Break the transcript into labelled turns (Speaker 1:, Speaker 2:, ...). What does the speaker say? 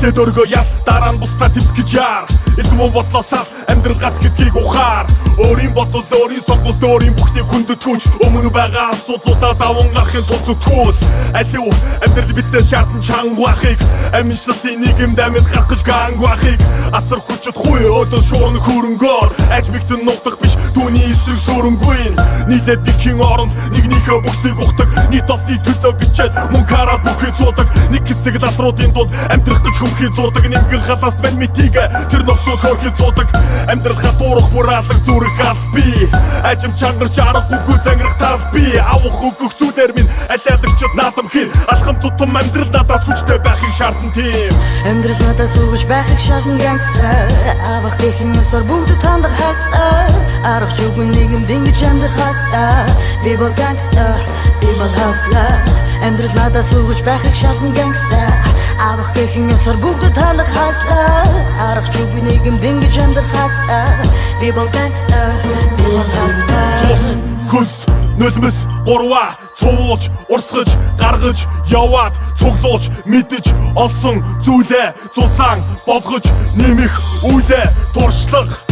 Speaker 1: Ихтэй дөргөө ял дараа нь бусдаа тэмцгэж яар. Элдмэн бодлосаар амьдрал гац гэдгийг ухаар. Өөрийн бодол өөрийн сонголт өөрийн бүхнийг хүндэтгэж өмнө байгаа асуудлуудаа даван гарахын тулд зүтгүүл. Алив амьдрал биднээс шаардсан чанга бахыг амжилтын нийгэмд амьд гарах гэж ганг бахыг асар хүчит хуй өдөө шуурн хөрөнгөөр ажмигтэн нутаг биш түүний эсрэг сүрэнгүй. Нийлээд дихийн оронд нэгнийхээ бүхсийг ухдаг. Нийт олны төлөө бичээд мөн караа бүхий зуудаг. Нэг хэсэг лалруудын дунд амьдрах гэж хөмхий зуудаг. Нэгэн хадаас мань митийг тэр нөхцөл хөрхий зуудаг. Амьдрал хатуурах бүр алга зүрх аль би ажим чангарч аргагүй зангирах тал би авах өгөх зүйлэр минь алиалагчд наадам хин алхам тутам амьдрал надаас хүчтэй байхыг шаардсан тийм.
Speaker 2: Амьдрал надаас үргэлж байхыг шаардсан гангстер. Авах гэхин ёсоор бүгд тандах хастаа. Арга чүгэн нийгэм дингэж амьдрах хастаа. Би бол гангстер, би бол хаслаа. Амьдрал надаас үргэлж байхыг шаардсан гангстер. Авах гэхин ёсоор бүгд тандах хастаа. Арга чүгэн нийгэм дингэж амьдрах хастаа. Би бол гангстер, би бол хаслаа.
Speaker 1: Цус, хөс, нулимс, гурваа цувуулж, урсгаж, гаргаж, яваад, цуглуулж, мэдэж, олсон зүйлээ зузаан болгож, нэмэх, үйлээ, туршлага